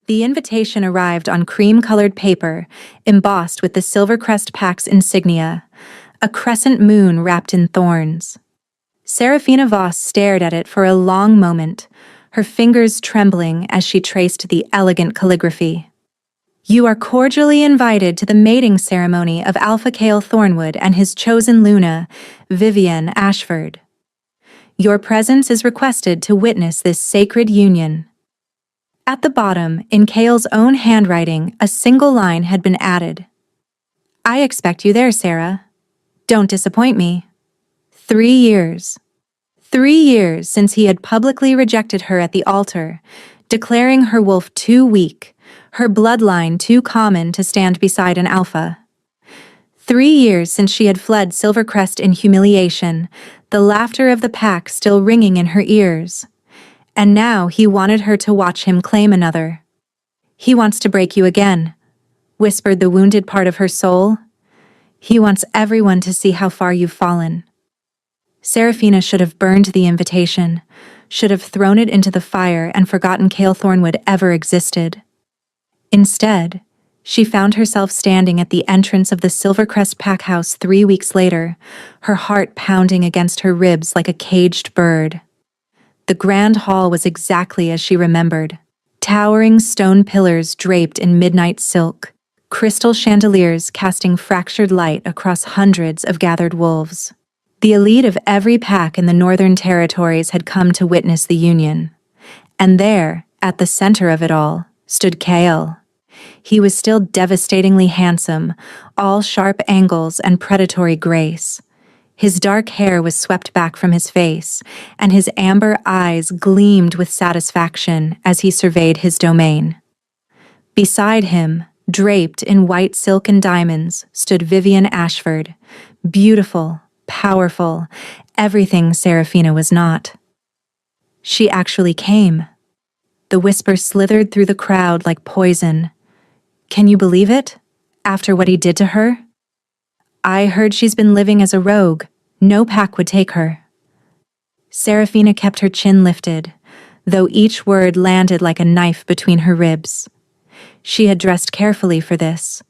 The invitation arrived on cream-colored paper, embossed with the Silvercrest Pack's insignia, a crescent moon wrapped in thorns. Serafina Voss stared at it for a long moment, her fingers trembling as she traced the elegant calligraphy. You are cordially invited to the mating ceremony of Alpha Cale Thornwood and his chosen Luna, Vivienne Ashford. Your presence is requested to witness this sacred union. At the bottom, in Cale's own handwriting, a single line had been added. I expect you there, Sarah. Don't disappoint me. 3 years. 3 years since he had publicly rejected her at the altar, declaring her wolf too weak, her bloodline too common to stand beside an alpha. 3 years since she had fled Silvercrest in humiliation, the laughter of the pack still ringing in her ears. And now he wanted her to watch him claim another. He wants to break you again, whispered the wounded part of her soul. He wants everyone to see how far you've fallen. Serafina should have burned the invitation, should have thrown it into the fire and forgotten Cale Thornwood ever existed. Instead, she found herself standing at the entrance of the Silvercrest Pack House 3 weeks later, her heart pounding against her ribs like a caged bird. The grand hall was exactly as she remembered. Towering stone pillars draped in midnight silk, crystal chandeliers casting fractured light across hundreds of gathered wolves. The elite of every pack in the Northern Territories had come to witness the union. And there, at the center of it all, stood Cale. He was still devastatingly handsome, all sharp angles and predatory grace. His dark hair was swept back from his face, and his amber eyes gleamed with satisfaction as he surveyed his domain. Beside him, draped in white silk and diamonds, stood Vivienne Ashford, beautiful, powerful, everything Serafina was not. She actually came. The whisper slithered through the crowd like poison. Can you believe it? After what he did to her? I heard she's been living as a rogue. No pack would take her. Serafina kept her chin lifted, though each word landed like a knife between her ribs. She had dressed carefully for this.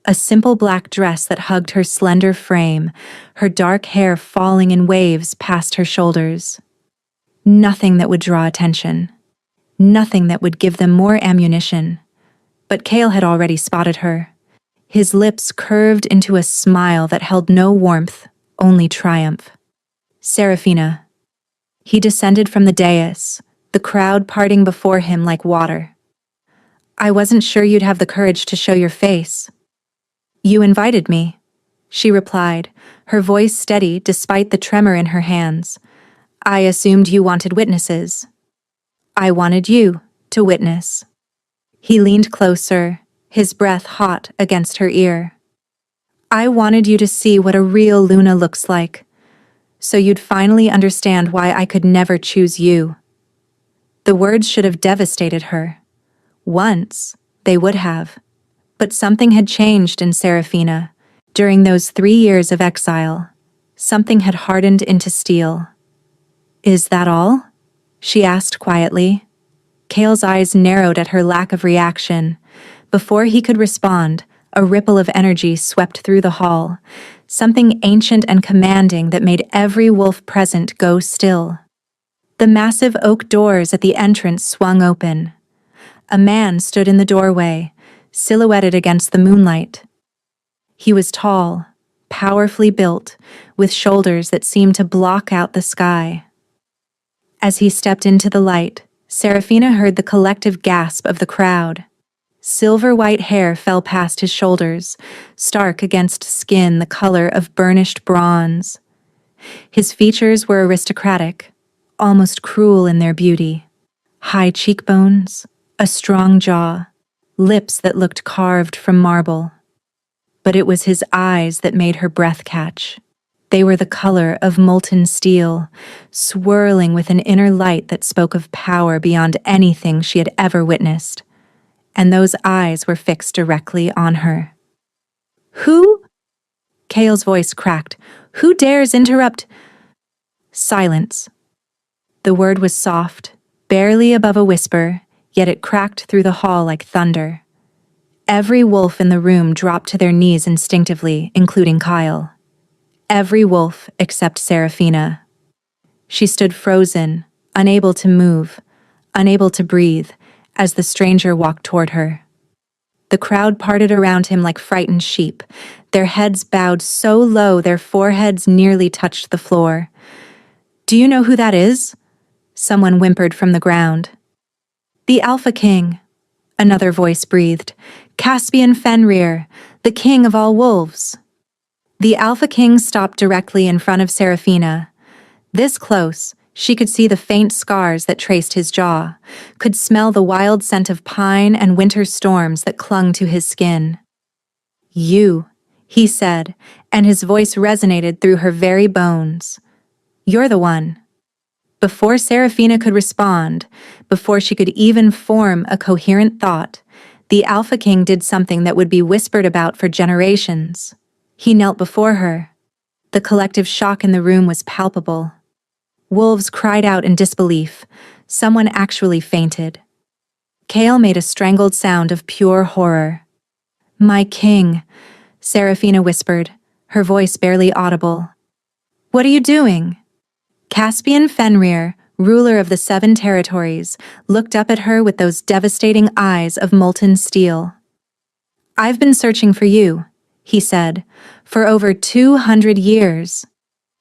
A simple black dress that hugged her slender frame, her dark hair falling in waves past her shoulders. Nothing that would draw attention. Nothing that would give them more ammunition. But Cale had already spotted her. His lips curved into a smile that held no warmth, only triumph. Serafina. He descended from the dais, the crowd parting before him like water. I wasn't sure you'd have the courage to show your face. You invited me, she replied, her voice steady despite the tremor in her hands. I assumed you wanted witnesses. I wanted you to witness. He leaned closer, his breath hot against her ear. I wanted you to see what a real Luna looks like, so you'd finally understand why I could never choose you. The words should have devastated her. Once, they would have. But something had changed in Serafina. During those 3 years of exile, something had hardened into steel. Is that all? She asked quietly. Cale's eyes narrowed at her lack of reaction. Before he could respond, a ripple of energy swept through the hall, something ancient and commanding that made every wolf present go still. The massive oak doors at the entrance swung open. A man stood in the doorway, silhouetted against the moonlight. He was tall, powerfully built, with shoulders that seemed to block out the sky. As he stepped into the light, Serafina heard the collective gasp of the crowd. Silver-white hair fell past his shoulders, stark against skin the color of burnished bronze. His features were aristocratic, almost cruel in their beauty. High cheekbones, a strong jaw, lips that looked carved from marble. But it was his eyes that made her breath catch. They were the color of molten steel, swirling with an inner light that spoke of power beyond anything she had ever witnessed. And those eyes were fixed directly on her. Who? Cale's voice cracked. Who dares interrupt? Silence. The word was soft, barely above a whisper, yet it cracked through the hall like thunder. Every wolf in the room dropped to their knees instinctively, including Kyle. Every wolf except Seraphina. She stood frozen, unable to move, unable to breathe, as the stranger walked toward her. The crowd parted around him like frightened sheep, their heads bowed so low their foreheads nearly touched the floor. "Do you know who that is?" Someone whimpered from the ground. "The Alpha King," another voice breathed. "Caspian Fenrir, the king of all wolves." The Alpha King stopped directly in front of Seraphina. This close, she could see the faint scars that traced his jaw, could smell the wild scent of pine and winter storms that clung to his skin. "You," he said, and his voice resonated through her very bones. "You're the one." Before Seraphina could respond, before she could even form a coherent thought, the Alpha King did something that would be whispered about for generations. He knelt before her. The collective shock in the room was palpable. Wolves cried out in disbelief. Someone actually fainted. Kale made a strangled sound of pure horror. "My king," Seraphina whispered, her voice barely audible. "What are you doing?" Caspian Fenrir, ruler of the 7 territories, looked up at her with those devastating eyes of molten steel. "I've been searching for you," he said, "for over 200 years.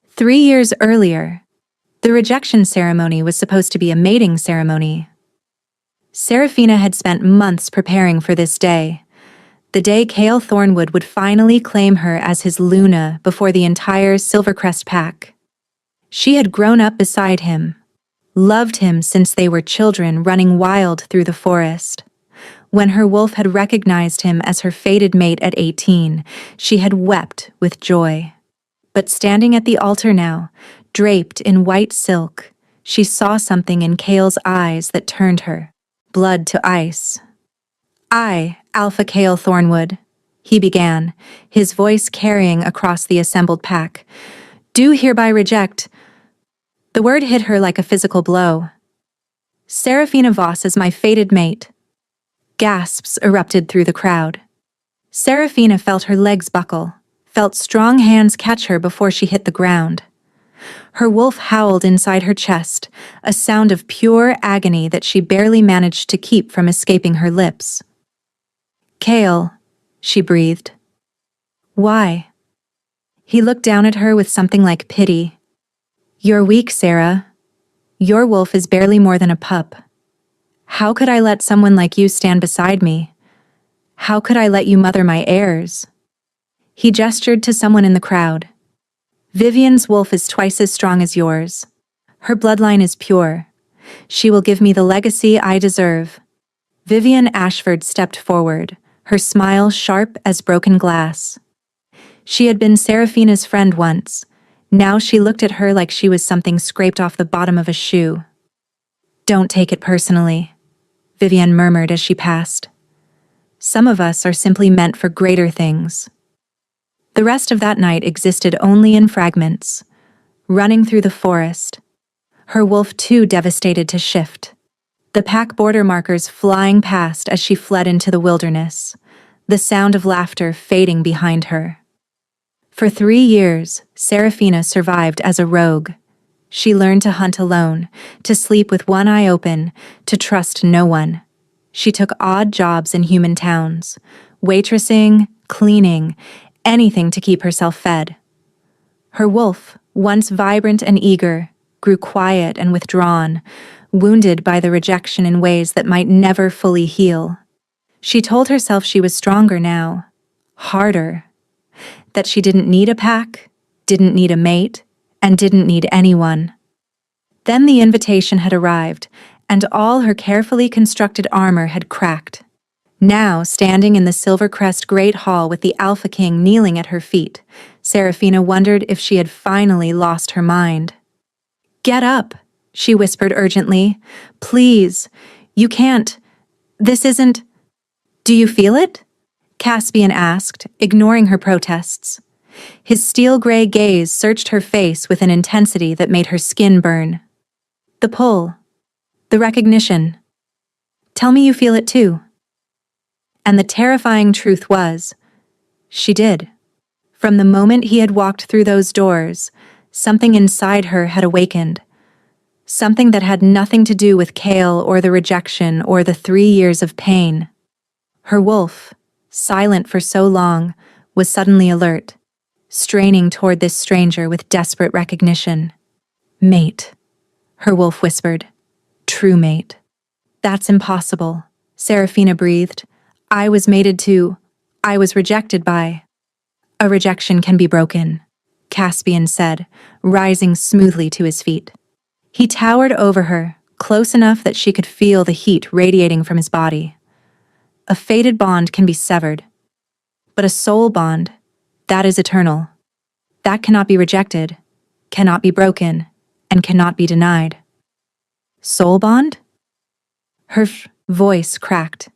3 years earlier, the rejection ceremony was supposed to be a mating ceremony." Seraphina had spent months preparing for this day, the day Kale Thornwood would finally claim her as his Luna before the entire Silvercrest pack. She had grown up beside him, loved him since they were children running wild through the forest. When her wolf had recognized him as her fated mate at 18, she had wept with joy. But standing at the altar now, draped in white silk, she saw something in Kale's eyes that turned her blood to ice. "I, Alpha Kale Thornwood," he began, his voice carrying across the assembled pack, "do hereby reject—" The word hit her like a physical blow. "Seraphina Voss is my fated mate." Gasps erupted through the crowd. Seraphina felt her legs buckle, felt strong hands catch her before she hit the ground. Her wolf howled inside her chest, a sound of pure agony that she barely managed to keep from escaping her lips. "Kale," she breathed. "Why?" He looked down at her with something like pity. "You're weak, Sarah. Your wolf is barely more than a pup. How could I let someone like you stand beside me? How could I let you mother my heirs?" He gestured to someone in the crowd. "Vivian's wolf is twice as strong as yours. Her bloodline is pure. She will give me the legacy I deserve." Vivian Ashford stepped forward, her smile sharp as broken glass. She had been Seraphina's friend once. Now she looked at her like she was something scraped off the bottom of a shoe. "Don't take it personally," Vivian murmured as she passed. "Some of us are simply meant for greater things." The rest of that night existed only in fragments, running through the forest, her wolf too devastated to shift. The pack border markers flying past as she fled into the wilderness, the sound of laughter fading behind her. For 3 years, Seraphina survived as a rogue. She learned to hunt alone, to sleep with one eye open, to trust no one. She took odd jobs in human towns, waitressing, cleaning, anything to keep herself fed. Her wolf, once vibrant and eager, grew quiet and withdrawn, wounded by the rejection in ways that might never fully heal. She told herself she was stronger now, harder, that she didn't need a pack, didn't need a mate, and didn't need anyone. Then the invitation had arrived, and all her carefully constructed armor had cracked. Now, standing in the Silvercrest Great Hall with the Alpha King kneeling at her feet, Seraphina wondered if she had finally lost her mind. "Get up," she whispered urgently. "Please, you can't. This isn't—" "Do you feel it?" Caspian asked, ignoring her protests. His steel-gray gaze searched her face with an intensity that made her skin burn. "The pull. The recognition. Tell me you feel it too. And the terrifying truth was, she did. From the moment he had walked through those doors, something inside her had awakened. Something that had nothing to do with Kale or the rejection or the 3 years of pain. Her wolf, silent for so long, was suddenly alert, straining toward this stranger with desperate recognition. Mate, her wolf whispered. True mate. That's impossible, Serafina breathed. I was rejected by. A rejection can be broken, Caspian said, rising smoothly to his feet. He towered over her, close enough that she could feel the heat radiating from his body. A fated bond can be severed, but a soul bond, that is eternal. That cannot be rejected, cannot be broken, and cannot be denied. Soul bond? Her voice cracked.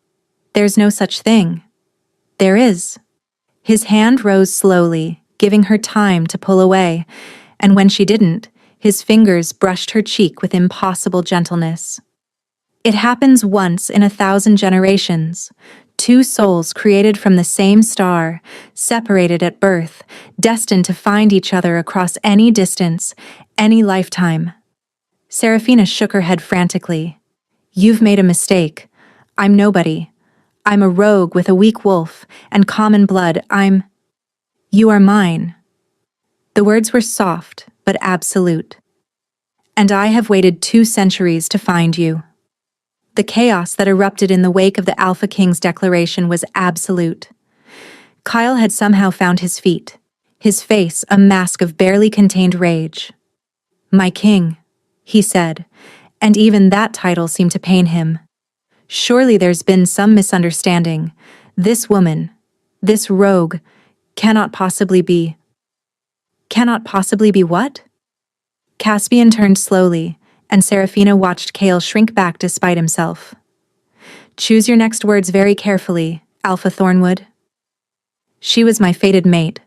There's no such thing. There is. His hand rose slowly, giving her time to pull away, and when she didn't, his fingers brushed her cheek with impossible gentleness. It happens once in 1,000 generations. 2 souls created from the same star, separated at birth, destined to find each other across any distance, any lifetime. Serafina shook her head frantically. You've made a mistake. I'm nobody. I'm a rogue with a weak wolf and common blood. You are mine. The words were soft, but absolute. And I have waited 2 centuries to find you. The chaos that erupted in the wake of the Alpha King's declaration was absolute. Kyle had somehow found his feet, his face a mask of barely contained rage. My king, he said, and even that title seemed to pain him. Surely there's been some misunderstanding. This woman, this rogue, cannot possibly be what? Caspian turned slowly, and Serafina watched Kale shrink back despite himself. Choose your next words very carefully, Alpha Thornwood. She was my fated mate,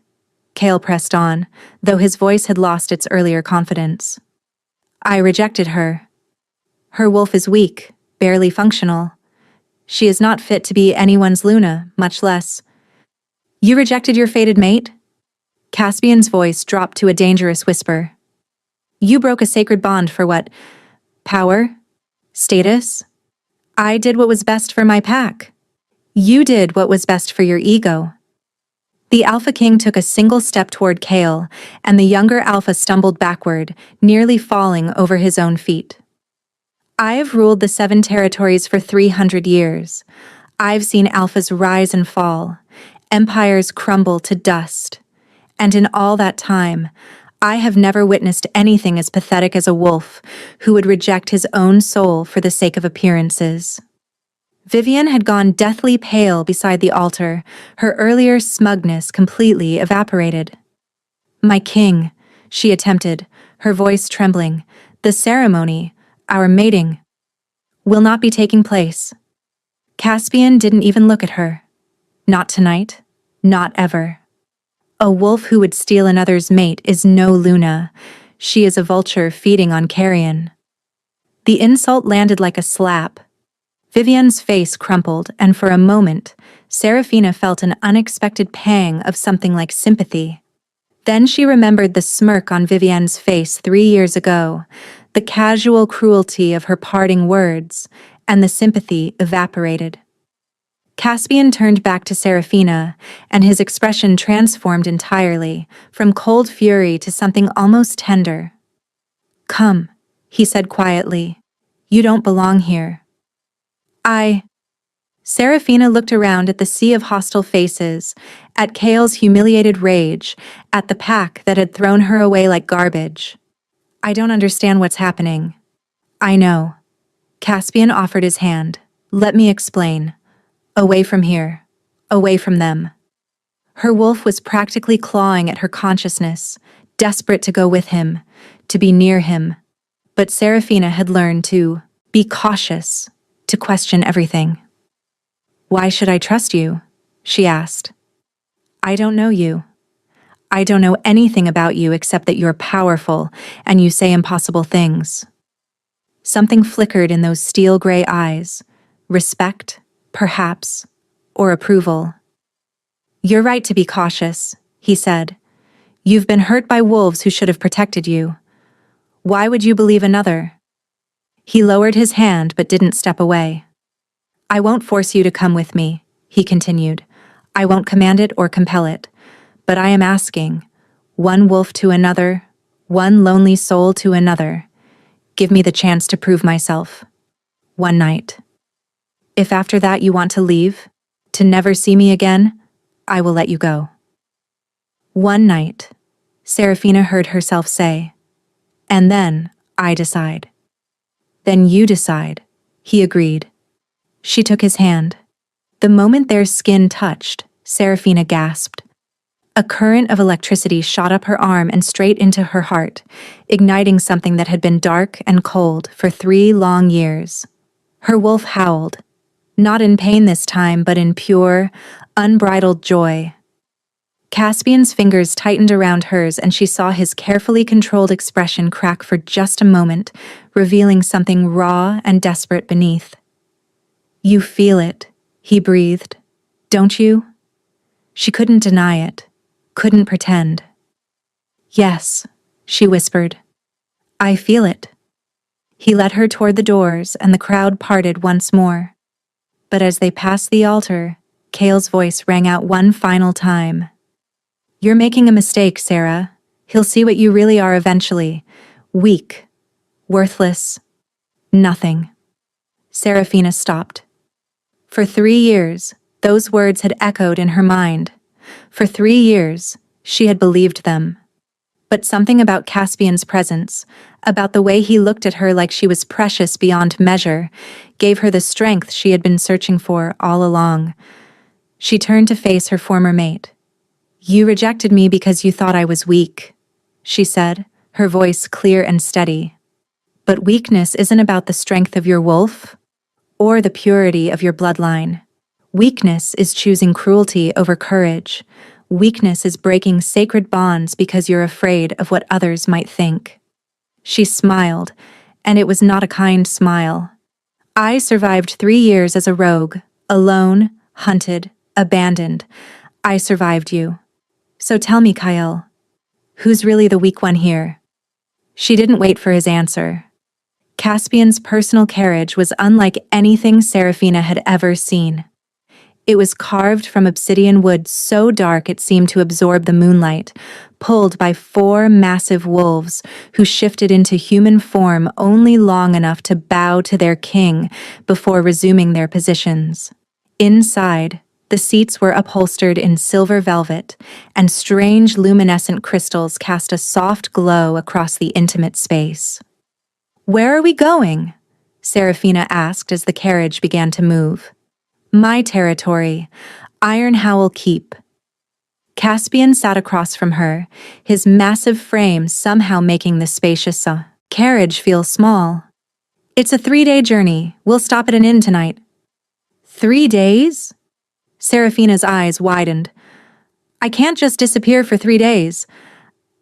Kale pressed on, though his voice had lost its earlier confidence. I rejected her. Her wolf is weak, barely functional. She is not fit to be anyone's Luna, much less. You rejected your fated mate? Caspian's voice dropped to a dangerous whisper. You broke a sacred bond for what? Power? Status? I did what was best for my pack. You did what was best for your ego. The Alpha King took a single step toward Kale, and the younger Alpha stumbled backward, nearly falling over his own feet. I've ruled the 7 territories for 300 years. I've seen Alphas rise and fall, empires crumble to dust. And in all that time, I have never witnessed anything as pathetic as a wolf who would reject his own soul for the sake of appearances. Vivian had gone deathly pale beside the altar, her earlier smugness completely evaporated. My king, she attempted, her voice trembling, the ceremony, our mating, will not be taking place. Caspian didn't even look at her. Not tonight, not ever. A wolf who would steal another's mate is no Luna. She is a vulture feeding on carrion. The insult landed like a slap. Vivian's face crumpled, and for a moment, Serafina felt an unexpected pang of something like sympathy. Then she remembered the smirk on Vivian's face 3 years ago, the casual cruelty of her parting words, and the sympathy evaporated. Caspian turned back to Serafina, and his expression transformed entirely, from cold fury to something almost tender. Come, he said quietly. You don't belong here. Serafina looked around at the sea of hostile faces, at Kale's humiliated rage, at the pack that had thrown her away like garbage. I don't understand what's happening. I know. Caspian offered his hand. Let me explain. Away from here. Away from them. Her wolf was practically clawing at her consciousness, desperate to go with him, to be near him. But Serafina had learned to be cautious, to question everything. Why should I trust you? She asked. I don't know you. I don't know anything about you except that you're powerful and you say impossible things. Something flickered in those steel-gray eyes, respect, perhaps, or approval. "You're right to be cautious," he said. "You've been hurt by wolves who should have protected you. Why would you believe another?" He lowered his hand but didn't step away. "I won't force you to come with me," he continued. "I won't command it or compel it. But I am asking, one wolf to another, one lonely soul to another, give me the chance to prove myself. One night. If after that you want to leave, to never see me again, I will let you go." "One night," Serafina heard herself say. "And then, I decide." "Then you decide," he agreed. She took his hand. The moment their skin touched, Serafina gasped. A current of electricity shot up her arm and straight into her heart, igniting something that had been dark and cold for 3 long years. Her wolf howled, not in pain this time, but in pure, unbridled joy. Caspian's fingers tightened around hers and she saw his carefully controlled expression crack for just a moment, revealing something raw and desperate beneath. "You feel it," he breathed. "Don't you?" She couldn't deny it, couldn't pretend. "Yes," she whispered. "I feel it." He led her toward the doors and the crowd parted once more. But as they passed the altar, Cale's voice rang out one final time. "You're making a mistake, Sarah. He'll see what you really are eventually. Weak. Worthless. Nothing." Serafina stopped. For 3 years, those words had echoed in her mind. For 3 years, she had believed them. But something about Caspian's presence, about the way he looked at her like she was precious beyond measure, gave her the strength she had been searching for all along. She turned to face her former mate. "You rejected me because you thought I was weak," she said, her voice clear and steady. "But weakness isn't about the strength of your wolf or the purity of your bloodline. Weakness is choosing cruelty over courage. Weakness is breaking sacred bonds because you're afraid of what others might think." She smiled, and it was not a kind smile. "I survived 3 years as a rogue, alone, hunted, abandoned. I survived you. So tell me, Kyle, who's really the weak one here?" She didn't wait for his answer. Caspian's personal carriage was unlike anything Serafina had ever seen. It was carved from obsidian wood so dark it seemed to absorb the moonlight, pulled by 4 massive wolves who shifted into human form only long enough to bow to their king before resuming their positions. Inside, the seats were upholstered in silver velvet, and strange luminescent crystals cast a soft glow across the intimate space. "Where are we going?" Serafina asked as the carriage began to move. "My territory, Iron Howl Keep." Caspian sat across from her, his massive frame somehow making the spacious carriage feel small. "It's a 3-day journey. We'll stop at an inn tonight." 3 days? Serafina's eyes widened. "I can't just disappear for 3 days.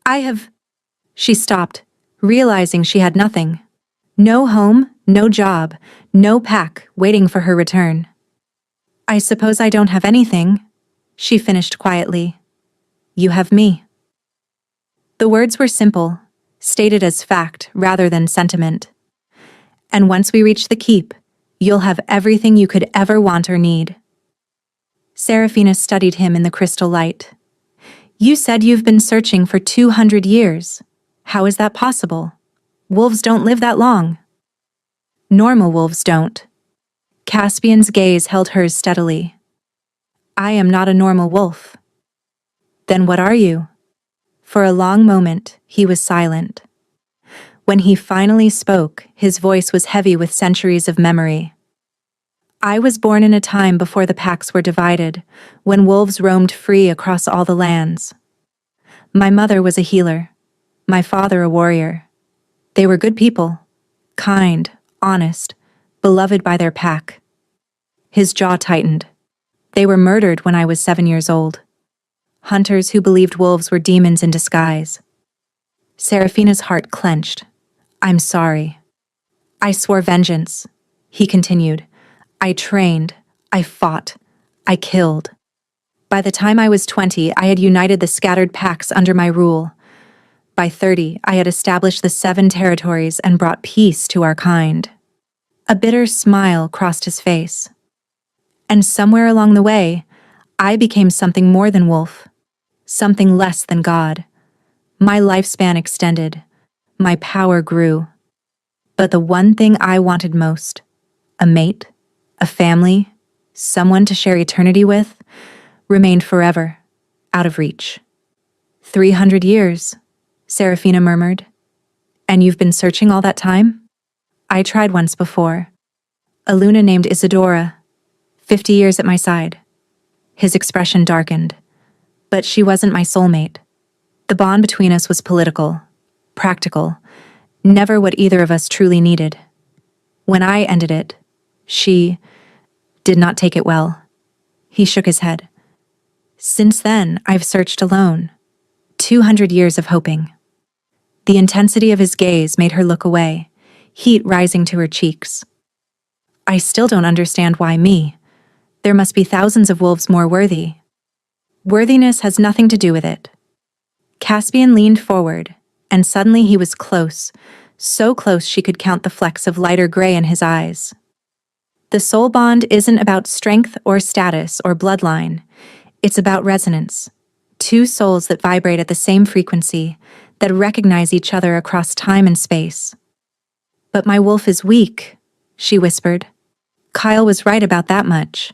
I have—" She stopped, realizing she had nothing. No home, no job, no pack waiting for her return. "I suppose I don't have anything," she finished quietly. "You have me." The words were simple, stated as fact rather than sentiment. "And once we reach the keep, you'll have everything you could ever want or need." Serafina studied him in the crystal light. "You said you've been searching for 200 years. How is that possible? Wolves don't live that long." "Normal wolves don't." Caspian's gaze held hers steadily. "I am not a normal wolf." "Then what are you?" For a long moment, he was silent. When he finally spoke, his voice was heavy with centuries of memory. "I was born in a time before the packs were divided, when wolves roamed free across all the lands. My mother was a healer, my father a warrior. They were good people, kind, honest, beloved by their pack." His jaw tightened. "They were murdered when I was 7 years old. Hunters who believed wolves were demons in disguise." Serafina's heart clenched. "I'm sorry." "I swore vengeance," he continued. I trained, I fought, I killed. By the time I was 20, I had united the scattered packs under my rule. By 30, I had established the 7 territories and brought peace to our kind. A bitter smile crossed his face. And somewhere along the way, I became something more than wolf, something less than God. My lifespan extended, my power grew. But the one thing I wanted most, a mate, a family, someone to share eternity with, remained forever out of reach. 300 years, Serafina murmured. And you've been searching all that time? I tried once before. A Luna named Isadora, 50 years at my side. His expression darkened. But she wasn't my soulmate. The bond between us was political, practical, never what either of us truly needed. When I ended it, she did not take it well. He shook his head. Since then, I've searched alone. 200 years of hoping. The intensity of his gaze made her look away, heat rising to her cheeks. I still don't understand why me. There must be thousands of wolves more worthy. Worthiness has nothing to do with it. Caspian leaned forward, and suddenly he was close, so close she could count the flecks of lighter gray in his eyes. The soul bond isn't about strength or status or bloodline. It's about resonance. 2 souls that vibrate at the same frequency, that recognize each other across time and space. But my wolf is weak, she whispered. Kyle was right about that much.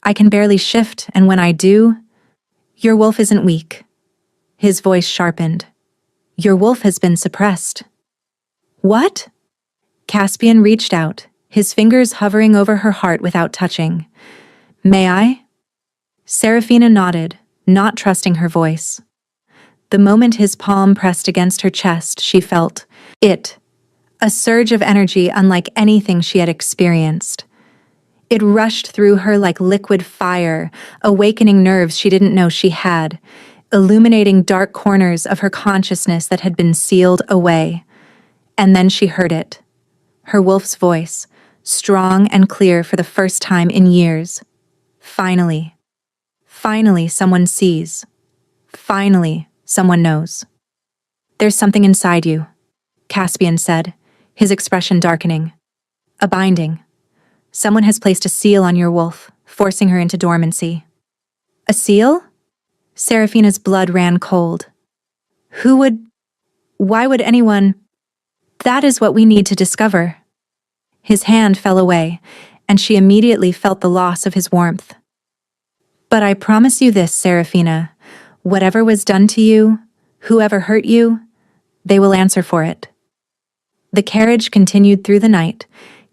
I can barely shift, and when I do, your wolf isn't weak. His voice sharpened. Your wolf has been suppressed. What? Caspian reached out, his fingers hovering over her heart without touching. May I? Serafina nodded, not trusting her voice. The moment his palm pressed against her chest, she felt it, a surge of energy unlike anything she had experienced. It rushed through her like liquid fire, awakening nerves she didn't know she had, illuminating dark corners of her consciousness that had been sealed away. And then she heard it. Her wolf's voice, strong and clear for the first time in years. Finally. Finally, someone sees. Finally, someone knows. There's something inside you, Caspian said, his expression darkening. A binding. Someone has placed a seal on your wolf, forcing her into dormancy. A seal? Serafina's blood ran cold. Why would anyone? That is what we need to discover. His hand fell away, and she immediately felt the loss of his warmth. But I promise you this, Serafina, whatever was done to you, whoever hurt you, they will answer for it. The carriage continued through the night,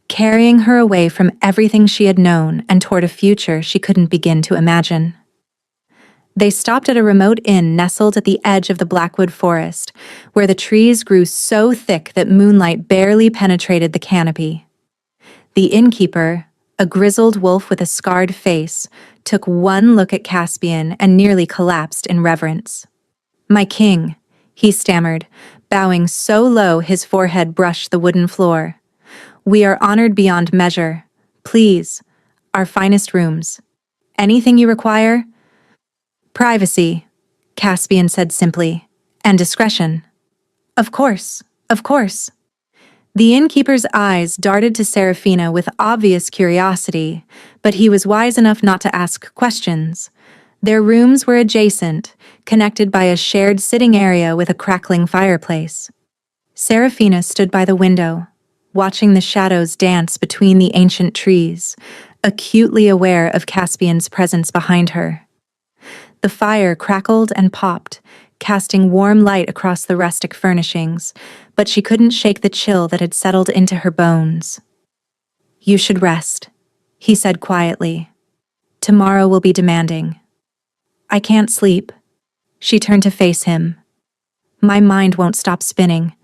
carrying her away from everything she had known and toward a future she couldn't begin to imagine. They stopped at a remote inn nestled at the edge of the Blackwood forest, where the trees grew so thick that moonlight barely penetrated the canopy. The innkeeper, a grizzled wolf with a scarred face, took one look at Caspian and nearly collapsed in reverence. My king, he stammered, bowing so low his forehead brushed the wooden floor. We are honored beyond measure. Please, our finest rooms. Anything you require? Privacy, Caspian said simply, and discretion. Of course, of course. The innkeeper's eyes darted to Serafina with obvious curiosity, but he was wise enough not to ask questions. Their rooms were adjacent, connected by a shared sitting area with a crackling fireplace. Serafina stood by the window, watching the shadows dance between the ancient trees, acutely aware of Caspian's presence behind her. The fire crackled and popped, casting warm light across the rustic furnishings, but she couldn't shake the chill that had settled into her bones. You should rest, he said quietly. Tomorrow will be demanding. I can't sleep. She turned to face him. My mind won't stop spinning.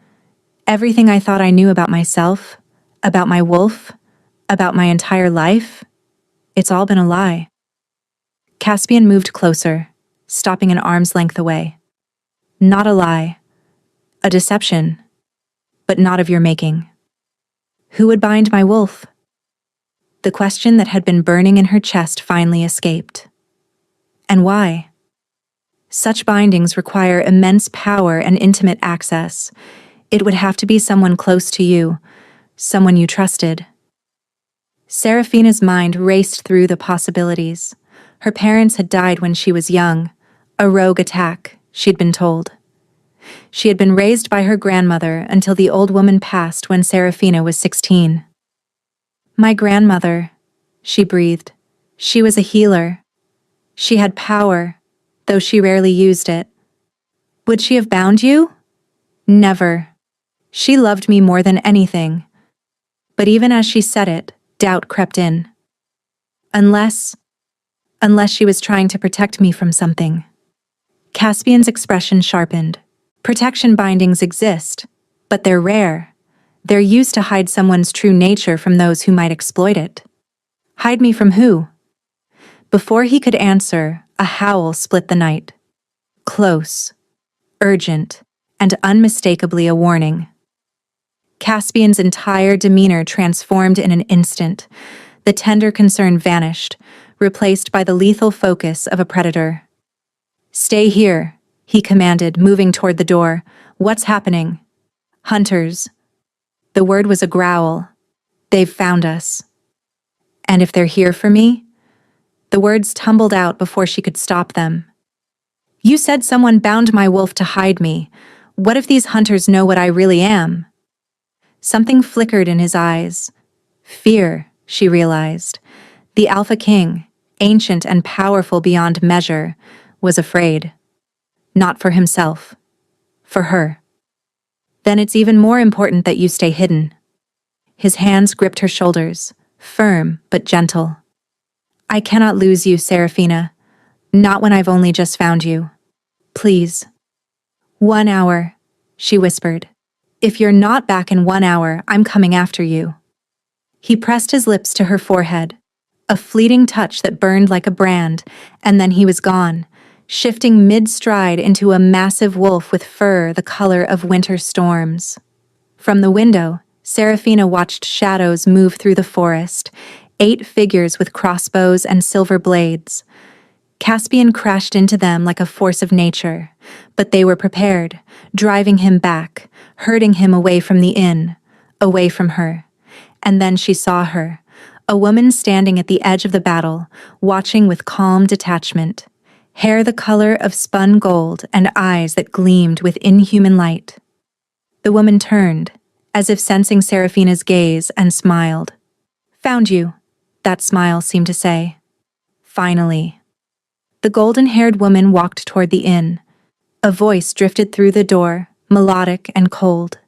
Everything I thought I knew about myself, about my wolf, about my entire life, it's all been a lie. Caspian moved closer, stopping an arm's length away. Not a lie. A deception. But not of your making. Who would bind my wolf? The question that had been burning in her chest finally escaped. And why? Such bindings require immense power and intimate access. It would have to be someone close to you, someone you trusted. Serafina's mind raced through the possibilities. Her parents had died when she was young, a rogue attack, she'd been told. She had been raised by her grandmother until the old woman passed when Serafina was 16. My grandmother, she breathed. She was a healer. She had power, though she rarely used it. Would she have bound you? Never. She loved me more than anything. But even as she said it, doubt crept in. Unless she was trying to protect me from something. Caspian's expression sharpened. Protection bindings exist, but they're rare. They're used to hide someone's true nature from those who might exploit it. Hide me from who? Before he could answer, a howl split the night. Close, urgent, and unmistakably a warning. Caspian's entire demeanor transformed in an instant. The tender concern vanished, replaced by the lethal focus of a predator. Stay here, he commanded, moving toward the door. What's happening? Hunters. The word was a growl. They've found us. And if they're here for me? The words tumbled out before she could stop them. You said someone bound my wolf to hide me. What if these hunters know what I really am? Something flickered in his eyes. Fear, she realized. The Alpha King, ancient and powerful beyond measure, was afraid. Not for himself. For her. Then it's even more important that you stay hidden. His hands gripped her shoulders, firm but gentle. I cannot lose you, Serafina. Not when I've only just found you. Please. 1 hour, she whispered. If you're not back in 1 hour, I'm coming after you. He pressed his lips to her forehead, a fleeting touch that burned like a brand, and then he was gone, shifting mid-stride into a massive wolf with fur the color of winter storms. From the window, Serafina watched shadows move through the forest, 8 figures with crossbows and silver blades. Caspian crashed into them like a force of nature, but they were prepared, driving him back, herding him away from the inn, away from her. And then she saw her, a woman standing at the edge of the battle, watching with calm detachment, hair the color of spun gold and eyes that gleamed with inhuman light. The woman turned, as if sensing Serafina's gaze, and smiled. Found you, that smile seemed to say. Finally. The golden-haired woman walked toward the inn. A voice drifted through the door, melodic and cold.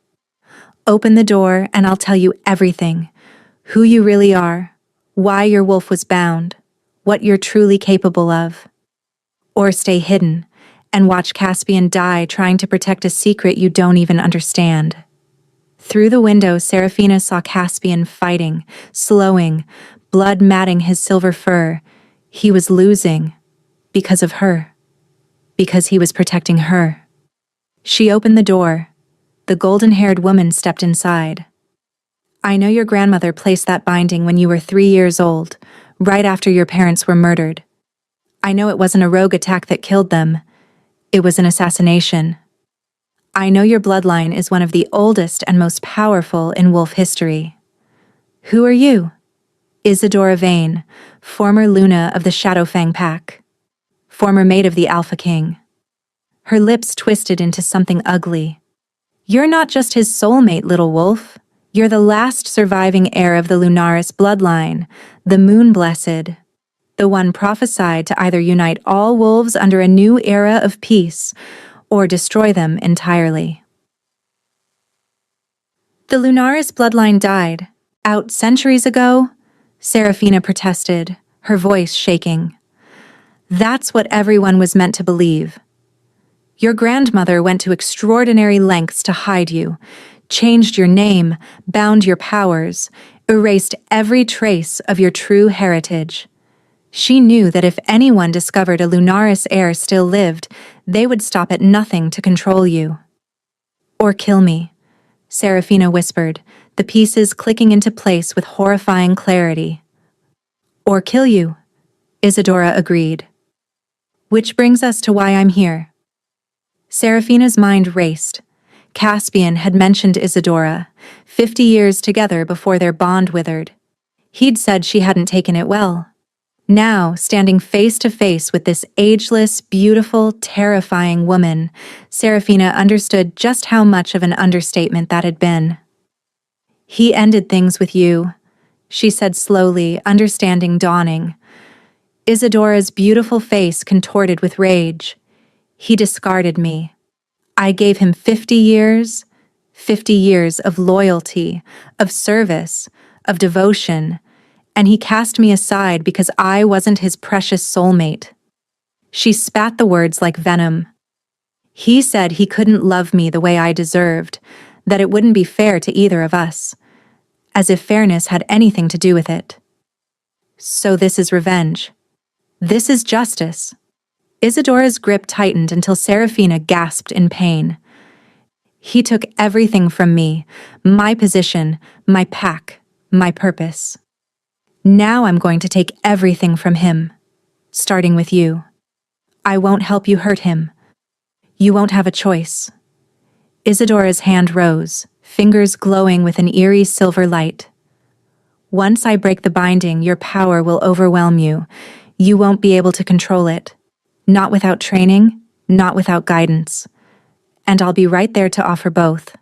Open the door and I'll tell you everything. Who you really are, why your wolf was bound, what you're truly capable of. Or stay hidden and watch Caspian die trying to protect a secret you don't even understand. Through the window, Serafina saw Caspian fighting, slowing, blood matting his silver fur. He was losing. Because of her. Because he was protecting her. She opened the door. The golden-haired woman stepped inside. I know your grandmother placed that binding when you were 3 years old, right after your parents were murdered. I know it wasn't a rogue attack that killed them. It was an assassination. I know your bloodline is one of the oldest and most powerful in wolf history. Who are you? Isadora Vane, former Luna of the Shadowfang Pack. Former mate of the Alpha King. Her lips twisted into something ugly. You're not just his soulmate, little wolf. You're the last surviving heir of the Lunaris bloodline, the Moon-Blessed. The one prophesied to either unite all wolves under a new era of peace, or destroy them entirely. The Lunaris bloodline died, out centuries ago, Serafina protested, her voice shaking. That's what everyone was meant to believe. Your grandmother went to extraordinary lengths to hide you, changed your name, bound your powers, erased every trace of your true heritage. She knew that if anyone discovered a Lunaris heir still lived, they would stop at nothing to control you. Or kill me, Serafina whispered, the pieces clicking into place with horrifying clarity. Or kill you, Isadora agreed. Which brings us to why I'm here. Serafina's mind raced. Caspian had mentioned Isadora, 50 years together before their bond withered. He'd said she hadn't taken it well. Now, standing face to face with this ageless, beautiful, terrifying woman, Serafina understood just how much of an understatement that had been. He ended things with you, she said slowly, understanding dawning. Isadora's beautiful face contorted with rage. He discarded me. I gave him 50 years of loyalty, of service, of devotion, and he cast me aside because I wasn't his precious soulmate. She spat the words like venom. He said he couldn't love me the way I deserved, that it wouldn't be fair to either of us, as if fairness had anything to do with it. So this is revenge. This is justice. Isadora's grip tightened until Serafina gasped in pain. He took everything from me, my position, my pack, my purpose. Now I'm going to take everything from him, starting with you. I won't help you hurt him. You won't have a choice. Isadora's hand rose, fingers glowing with an eerie silver light. Once I break the binding, your power will overwhelm you. You won't be able to control it. Not without training, not without guidance. And I'll be right there to offer both.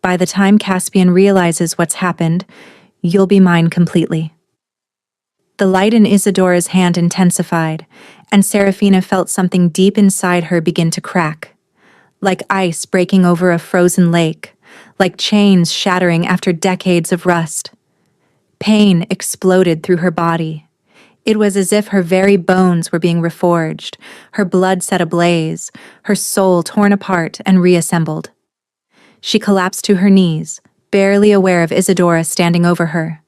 By the time Caspian realizes what's happened, you'll be mine completely. The light in Isadora's hand intensified, and Serafina felt something deep inside her begin to crack. Like ice breaking over a frozen lake, like chains shattering after decades of rust. Pain exploded through her body. It was as if her very bones were being reforged, her blood set ablaze, her soul torn apart and reassembled. She collapsed to her knees, barely aware of Isadora standing over her.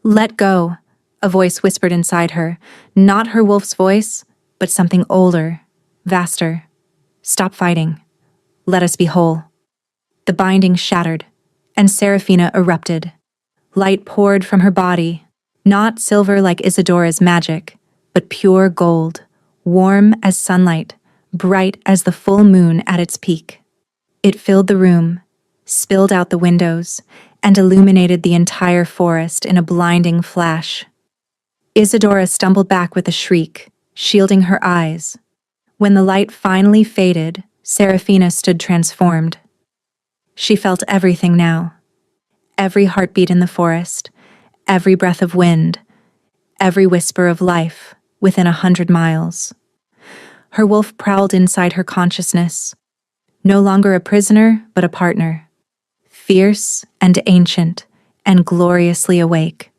"Let go," a voice whispered inside her, not her wolf's voice, but something older, vaster. "Stop fighting. Let us be whole." The binding shattered, and Serafina erupted. Light poured from her body, not silver like Isadora's magic, but pure gold, warm as sunlight, bright as the full moon at its peak. It filled the room, spilled out the windows, and illuminated the entire forest in a blinding flash. Isadora stumbled back with a shriek, shielding her eyes. When the light finally faded, Serafina stood transformed. She felt everything now. Every heartbeat in the forest, every breath of wind, every whisper of life within 100 miles. Her wolf prowled inside her consciousness, no longer a prisoner, but a partner. Fierce and ancient and gloriously awake.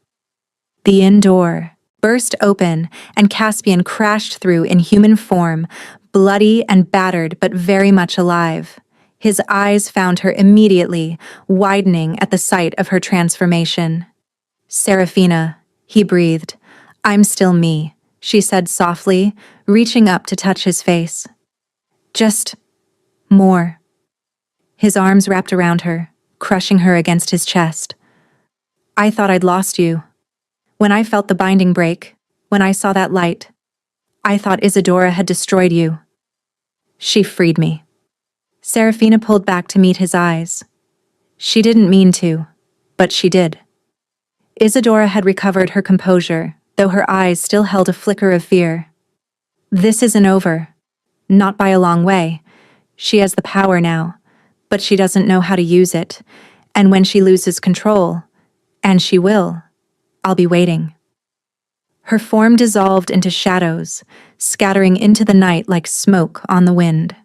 The inn door burst open and Caspian crashed through in human form, bloody and battered but very much alive. His eyes found her immediately, widening at the sight of her transformation. "Serafina," he breathed. "I'm still me," she said softly, reaching up to touch his face. "Just more." His arms wrapped around her, crushing her against his chest. "I thought I'd lost you. When I felt the binding break, when I saw that light, I thought Isadora had destroyed you. She freed me." Serafina pulled back to meet his eyes. She didn't mean to, but she did. Isadora had recovered her composure, though her eyes still held a flicker of fear. "This isn't over. Not by a long way. She has the power now, but she doesn't know how to use it, and when she loses control, and she will, I'll be waiting." Her form dissolved into shadows, scattering into the night like smoke on the wind.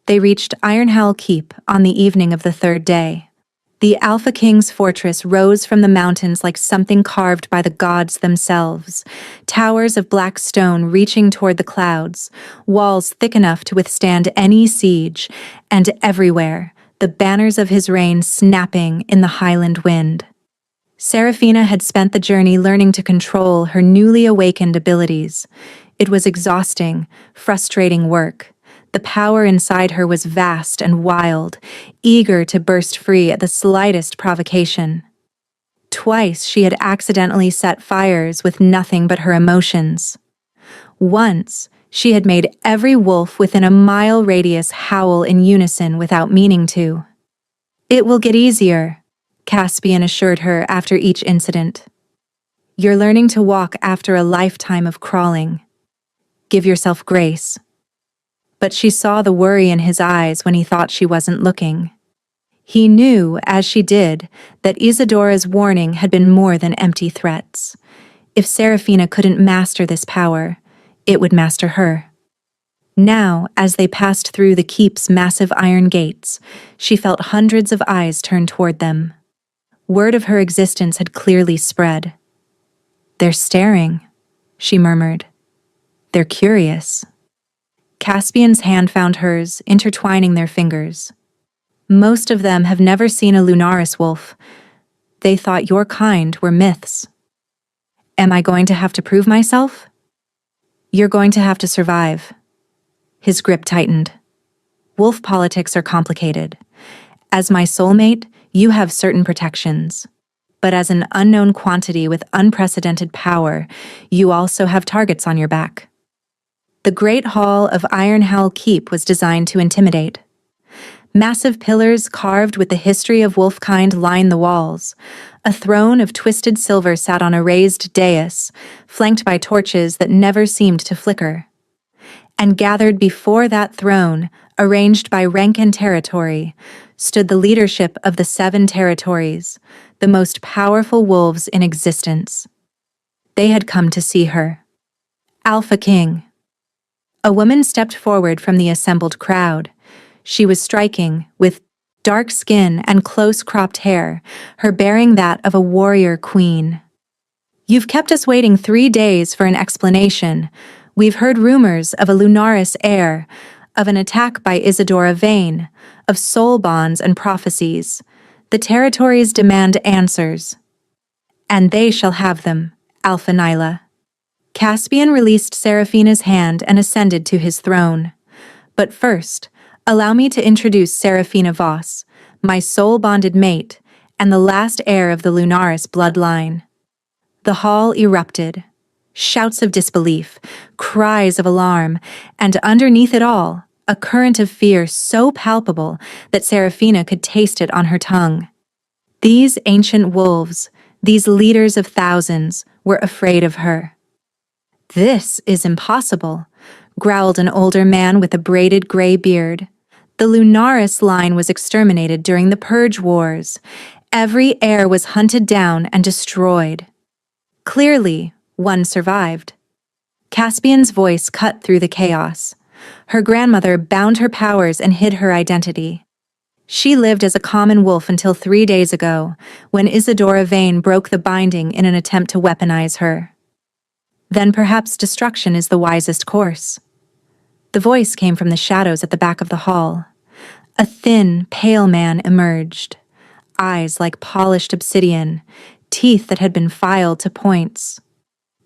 They reached Ironhowl Keep on the evening of the third day. The Alpha King's fortress rose from the mountains like something carved by the gods themselves, towers of black stone reaching toward the clouds, walls thick enough to withstand any siege, and everywhere, the banners of his reign snapping in the highland wind. Serafina had spent the journey learning to control her newly awakened abilities. It was exhausting, frustrating work. The power inside her was vast and wild, eager to burst free at the slightest provocation. Twice she had accidentally set fires with nothing but her emotions. Once, she had made every wolf within a mile radius howl in unison without meaning to. "It will get easier," Caspian assured her after each incident. "You're learning to walk after a lifetime of crawling. Give yourself grace." But she saw the worry in his eyes when he thought she wasn't looking. He knew, as she did, that Isadora's warning had been more than empty threats. If Serafina couldn't master this power, it would master her. Now, as they passed through the keep's massive iron gates, she felt hundreds of eyes turn toward them. Word of her existence had clearly spread. "They're staring," she murmured. "They're curious." Caspian's hand found hers, intertwining their fingers. "Most of them have never seen a Lunaris wolf. They thought your kind were myths." "Am I going to have to prove myself?" "You're going to have to survive." His grip tightened. "Wolf politics are complicated. As my soulmate, you have certain protections. But as an unknown quantity with unprecedented power, you also have targets on your back." The Great Hall of Ironhell Keep was designed to intimidate. Massive pillars carved with the history of wolfkind lined the walls. A throne of twisted silver sat on a raised dais, flanked by torches that never seemed to flicker. And gathered before that throne, arranged by rank and territory, stood the leadership of the 7 territories, the most powerful wolves in existence. They had come to see her. Alpha King. A woman stepped forward from the assembled crowd. She was striking, with dark skin and close-cropped hair, her bearing that of a warrior queen. "You've kept us waiting 3 days for an explanation. We've heard rumors of a Lunaris heir, of an attack by Isadora Vane, of soul bonds and prophecies. The territories demand answers. And they shall have them, Alpha Nyla." Caspian released Serafina's hand and ascended to his throne. "But first, allow me to introduce Serafina Voss, my soul-bonded mate, and the last heir of the Lunaris bloodline." The hall erupted. Shouts of disbelief, cries of alarm, and underneath it all, a current of fear so palpable that Serafina could taste it on her tongue. These ancient wolves, these leaders of thousands, were afraid of her. "This is impossible," growled an older man with a braided gray beard. "The Lunaris line was exterminated during the Purge Wars. Every heir was hunted down and destroyed. Clearly, one survived." Caspian's voice cut through the chaos. Her grandmother bound her powers and hid her identity. She lived as a common wolf until 3 days ago, when Isadora Vane broke the binding in an attempt to weaponize her. Then perhaps destruction is the wisest course. The voice came from the shadows at the back of the hall. A thin, pale man emerged. Eyes like polished obsidian, teeth that had been filed to points.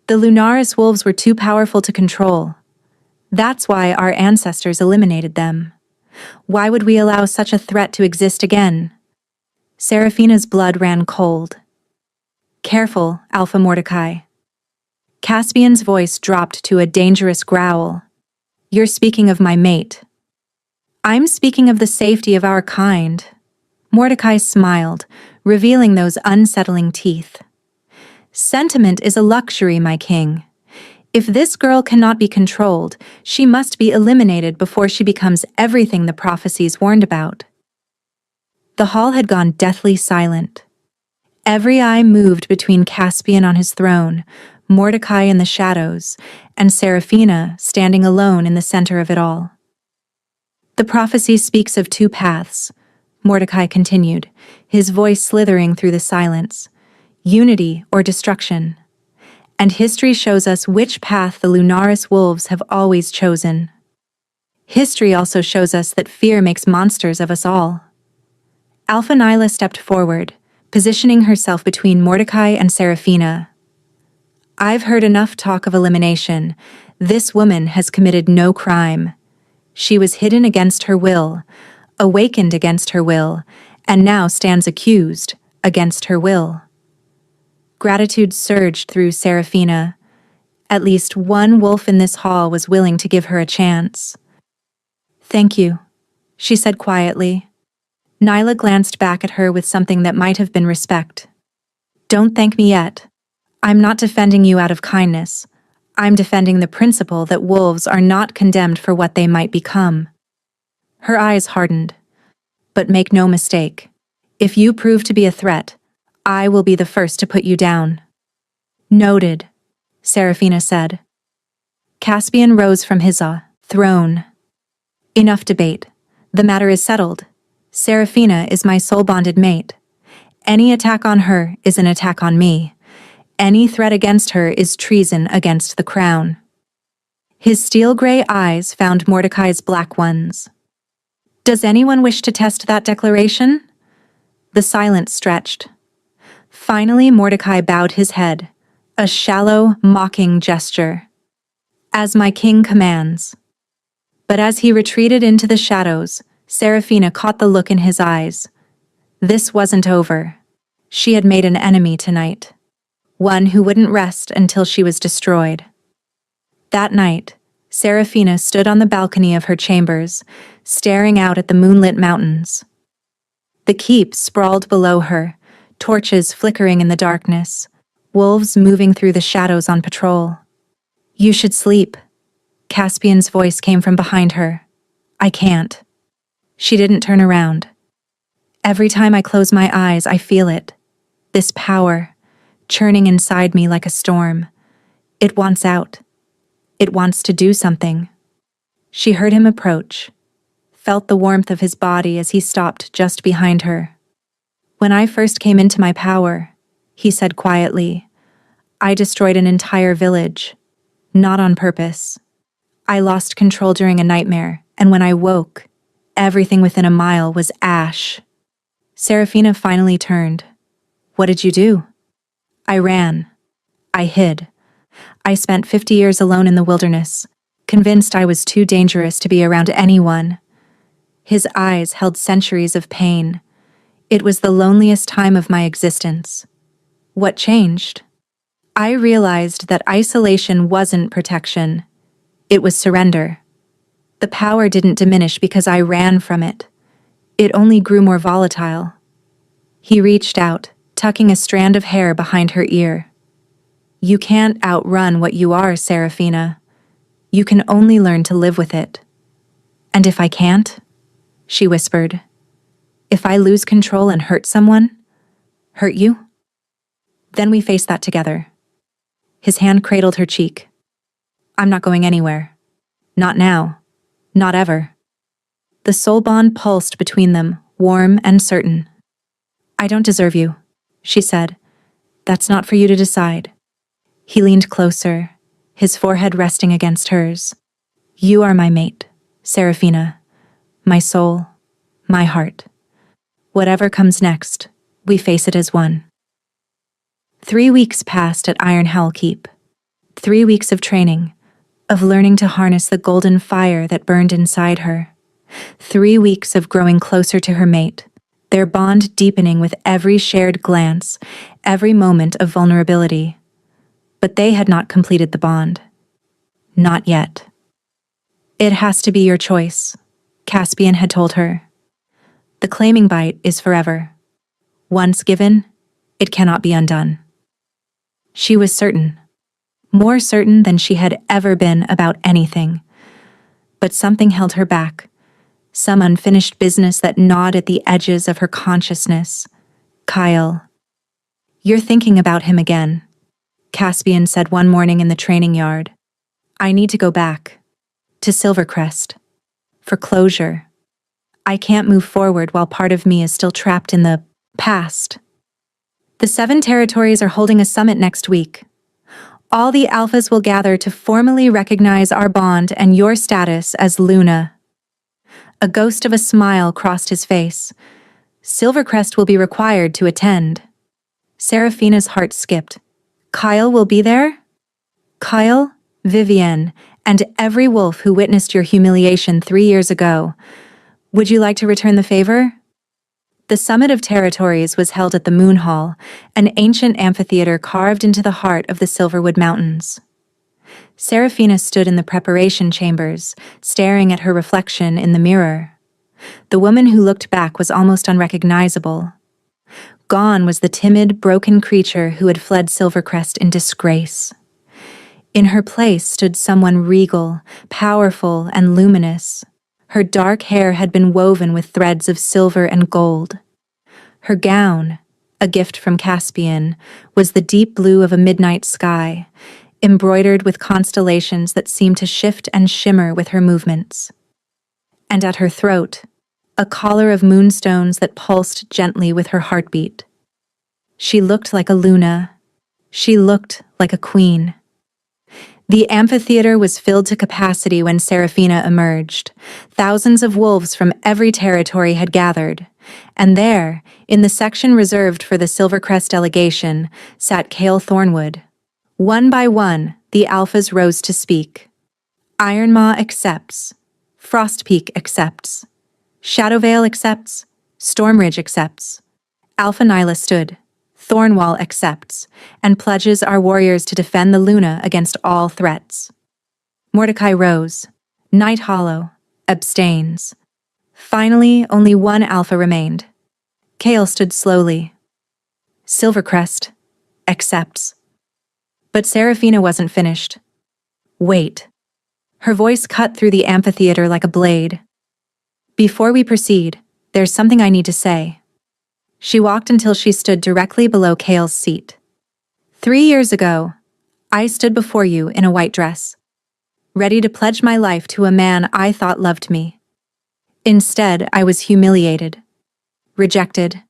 "The Lunaris wolves were too powerful to control. That's why our ancestors eliminated them. Why would we allow such a threat to exist again?" Serafina's blood ran cold. "Careful, Alpha Mordecai." Caspian's voice dropped to a dangerous growl. "You're speaking of my mate." "I'm speaking of the safety of our kind." Mordecai smiled, revealing those unsettling teeth. "Sentiment is a luxury, my king. If this girl cannot be controlled, she must be eliminated before she becomes everything the prophecies warned about." The hall had gone deathly silent. Every eye moved between Caspian on his throne, Mordecai in the shadows, and Serafina standing alone in the center of it all. "The prophecy speaks of 2 paths," Mordecai continued, his voice slithering through the silence. "Unity or destruction. And history shows us which path the Lunaris wolves have always chosen. History also shows us that fear makes monsters of us all." Alpha Nyla stepped forward, positioning herself between Mordecai and Serafina. "I've heard enough talk of elimination. This woman has committed no crime. She was hidden against her will, awakened against her will, and now stands accused against her will." Gratitude surged through Seraphina. At least one wolf in this hall was willing to give her a chance. "Thank you," she said quietly. Nyla glanced back at her with something that might have been respect. "Don't thank me yet. I'm not defending you out of kindness. I'm defending the principle that wolves are not condemned for what they might become." Her eyes hardened. "But make no mistake. If you prove to be a threat, I will be the first to put you down." "Noted," Seraphina said. Caspian rose from his throne. "Enough debate. The matter is settled. Seraphina is my soul-bonded mate. Any attack on her is an attack on me. Any threat against her is treason against the crown." His steel-gray eyes found Mordecai's black ones. "Does anyone wish to test that declaration?" The silence stretched. Finally, Mordecai bowed his head, a shallow, mocking gesture. "As my king commands." But as he retreated into the shadows, Seraphina caught the look in his eyes. This wasn't over. She had made an enemy tonight. One who wouldn't rest until she was destroyed. That night, Seraphina stood on the balcony of her chambers, staring out at the moonlit mountains. The keep sprawled below her, torches flickering in the darkness, wolves moving through the shadows on patrol. "You should sleep." Caspian's voice came from behind her. "I can't." She didn't turn around. "Every time I close my eyes, I feel it. This power, churning inside me like a storm. It wants out. It wants to do something." She heard him approach, felt the warmth of his body as he stopped just behind her. "When I first came into my power," he said quietly, "I destroyed an entire village. Not on purpose. I lost control during a nightmare, and when I woke, everything within a mile was ash." Seraphina finally turned. "What did you do?" "I ran. I hid. I spent 50 years alone in the wilderness, convinced I was too dangerous to be around anyone." His eyes held centuries of pain. "It was the loneliest time of my existence." "What changed?" "I realized that isolation wasn't protection. It was surrender. The power didn't diminish because I ran from it. It only grew more volatile." He reached out, tucking a strand of hair behind her ear. "You can't outrun what you are, Seraphina. You can only learn to live with it." "And if I can't?" she whispered. "If I lose control and hurt someone? Hurt you? Then we face that together." His hand cradled her cheek. "I'm not going anywhere. Not now. Not ever." The soul bond pulsed between them, warm and certain. "I don't deserve you," she said. "That's not for you to decide." He leaned closer, his forehead resting against hers. "You are my mate, Seraphina. My soul, my heart. Whatever comes next, we face it as one." 3 weeks passed at Iron Hell Keep. 3 weeks of training, of learning to harness the golden fire that burned inside her. 3 weeks of growing closer to her mate, their bond deepening with every shared glance, every moment of vulnerability. But they had not completed the bond. Not yet. "It has to be your choice," Caspian had told her. "The claiming bite is forever. Once given, it cannot be undone." She was certain. More certain than she had ever been about anything. But something held her back. Some unfinished business that gnawed at the edges of her consciousness. "Kyle. You're thinking about him again," Caspian said one morning in the training yard. "I need to go back. To Silvercrest. For closure. I can't move forward while part of me is still trapped in the past." The 7 territories are holding a summit next week. All the alphas will gather to formally recognize our bond and your status as Luna. A ghost of a smile crossed his face. "Silvercrest will be required to attend." Seraphina's heart skipped. "Kyle will be there?" "Kyle, Vivienne, and every wolf who witnessed your humiliation 3 years ago. Would you like to return the favor?" The summit of territories was held at the Moon Hall, an ancient amphitheater carved into the heart of the Silverwood Mountains. Seraphina stood in the preparation chambers, staring at her reflection in the mirror. The woman who looked back was almost unrecognizable. Gone was the timid, broken creature who had fled Silvercrest in disgrace. In her place stood someone regal, powerful, and luminous. Her dark hair had been woven with threads of silver and gold. Her gown, a gift from Caspian, was the deep blue of a midnight sky, embroidered with constellations that seemed to shift and shimmer with her movements. And at her throat, a collar of moonstones that pulsed gently with her heartbeat. She looked like a Luna. She looked like a queen. The amphitheater was filled to capacity when Seraphina emerged. Thousands of wolves from every territory had gathered, and there, in the section reserved for the Silvercrest delegation, sat Cale Thornwood. One by one, the alphas rose to speak. Ironmaw accepts. Frostpeak accepts. Shadowvale accepts. Stormridge accepts. Alpha Nyla stood. Thornwall accepts, and pledges our warriors to defend the Luna against all threats. Mordecai rose. Night Hollow abstains. Finally, only one alpha remained. Cale stood slowly. Silvercrest accepts. But Seraphina wasn't finished. Wait. Her voice cut through the amphitheater like a blade. Before we proceed, there's something I need to say. She walked until she stood directly below Cale's seat. 3 years ago, I stood before you in a white dress, ready to pledge my life to a man I thought loved me. Instead, I was humiliated, rejected,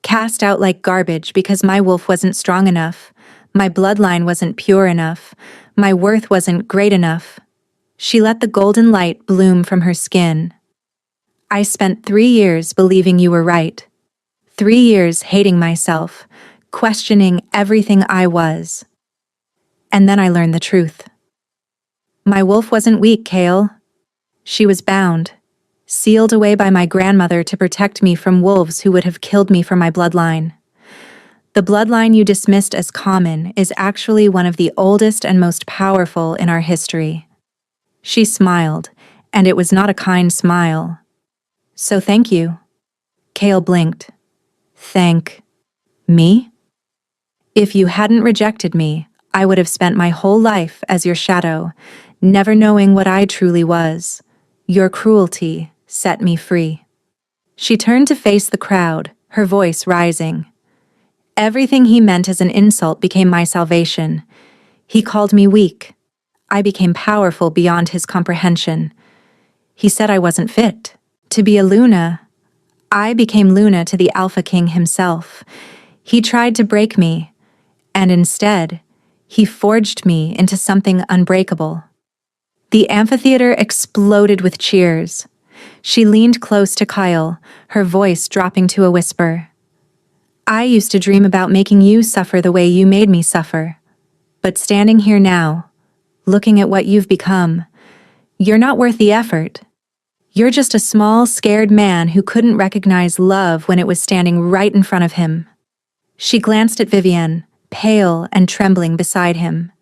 cast out like garbage because my wolf wasn't strong enough, my bloodline wasn't pure enough, my worth wasn't great enough. She let the golden light bloom from her skin. I spent 3 years believing you were right. 3 years hating myself, questioning everything I was. And then I learned the truth. My wolf wasn't weak, Cale. She was bound, sealed away by my grandmother to protect me from wolves who would have killed me for my bloodline. The bloodline you dismissed as common is actually one of the oldest and most powerful in our history. She smiled, and it was not a kind smile. So thank you. Cale blinked. Thank me? If you hadn't rejected me, I would have spent my whole life as your shadow, never knowing what I truly was. Your cruelty set me free. She turned to face the crowd, her voice rising. Everything he meant as an insult became my salvation. He called me weak. I became powerful beyond his comprehension. He said I wasn't fit to be a Luna. I became Luna to the Alpha King himself. He tried to break me, and instead, he forged me into something unbreakable. The amphitheater exploded with cheers. She leaned close to Kyle, her voice dropping to a whisper. I used to dream about making you suffer the way you made me suffer. But standing here now, looking at what you've become, you're not worth the effort. You're just a small, scared man who couldn't recognize love when it was standing right in front of him. She glanced at Vivienne, pale and trembling beside him.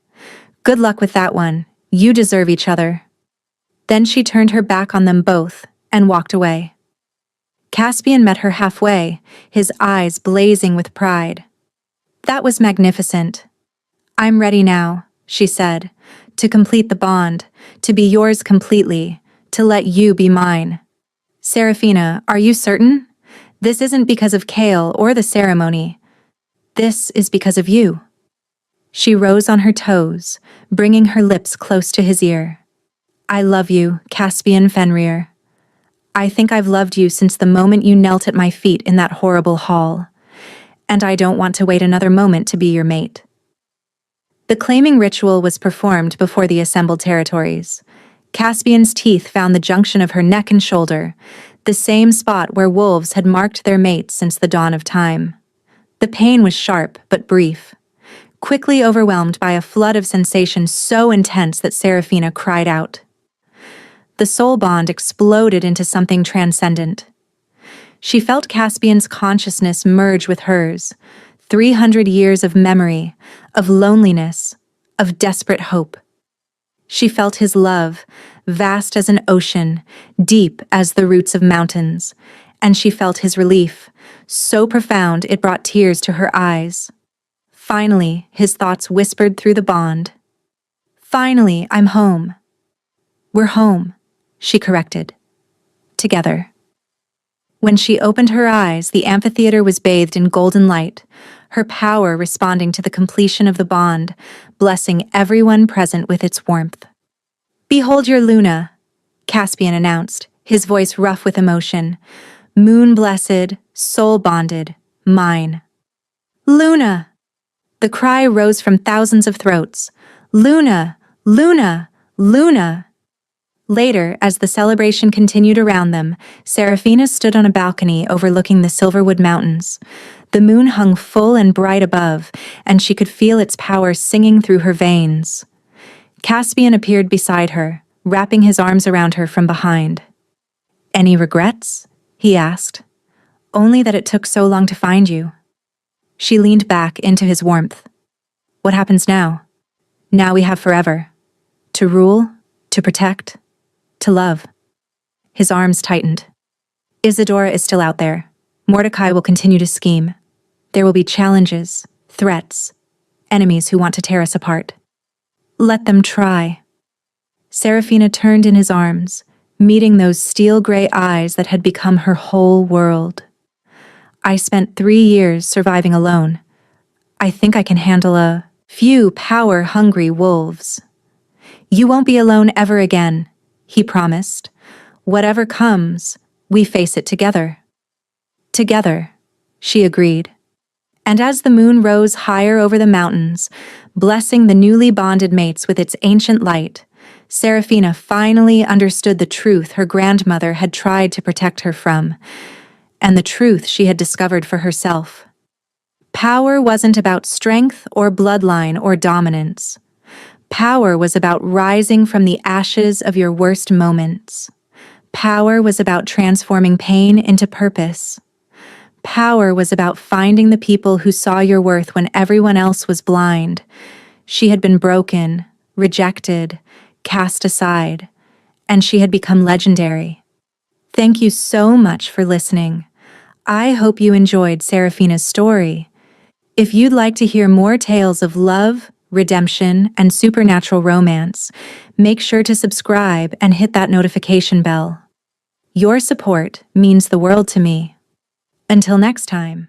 Good luck with that one. You deserve each other. Then she turned her back on them both and walked away. Caspian met her halfway, his eyes blazing with pride. That was magnificent. I'm ready now, she said, to complete the bond, to be yours completely, to let you be mine. Seraphina, are you certain? This isn't because of Cale or the ceremony. This is because of you. She rose on her toes, bringing her lips close to his ear. I love you, Caspian Fenrir. I think I've loved you since the moment you knelt at my feet in that horrible hall, and I don't want to wait another moment to be your mate. The claiming ritual was performed before the assembled territories. Caspian's teeth found the junction of her neck and shoulder, the same spot where wolves had marked their mates since the dawn of time. The pain was sharp but brief, quickly overwhelmed by a flood of sensation so intense that Seraphina cried out. The soul bond exploded into something transcendent. She felt Caspian's consciousness merge with hers. 300 years of memory, of loneliness, of desperate hope. She felt his love, vast as an ocean, deep as the roots of mountains, and she felt his relief, so profound it brought tears to her eyes. Finally, his thoughts whispered through the bond. Finally, I'm home. We're home, she corrected. Together. When she opened her eyes, the amphitheater was bathed in golden light, her power responding to the completion of the bond, blessing everyone present with its warmth. Behold your Luna, Caspian announced, his voice rough with emotion. Moon-blessed, soul-bonded, mine. Luna! The cry rose from thousands of throats. Luna! Luna! Luna! Later, as the celebration continued around them, Serafina stood on a balcony overlooking the Silverwood Mountains. The moon hung full and bright above, and she could feel its power singing through her veins. Caspian appeared beside her, wrapping his arms around her from behind. Any regrets? He asked. Only that it took so long to find you. She leaned back into his warmth. What happens now? Now we have forever. To rule, to protect, to love. His arms tightened. Isadora is still out there. Mordecai will continue to scheme. There will be challenges, threats, enemies who want to tear us apart. Let them try. Serafina turned in his arms, meeting those steel-gray eyes that had become her whole world. I spent 3 years surviving alone. I think I can handle a few power-hungry wolves. You won't be alone ever again, he promised. Whatever comes, we face it together. Together, she agreed. And as the moon rose higher over the mountains, blessing the newly bonded mates with its ancient light, Serafina finally understood the truth her grandmother had tried to protect her from, and the truth she had discovered for herself. Power wasn't about strength or bloodline or dominance. Power was about rising from the ashes of your worst moments. Power was about transforming pain into purpose. Power was about finding the people who saw your worth when everyone else was blind. She had been broken, rejected, cast aside, and she had become legendary. Thank you so much for listening. I hope you enjoyed Serafina's story. If you'd like to hear more tales of love, redemption, and supernatural romance, make sure to subscribe and hit that notification bell. Your support means the world to me. Until next time.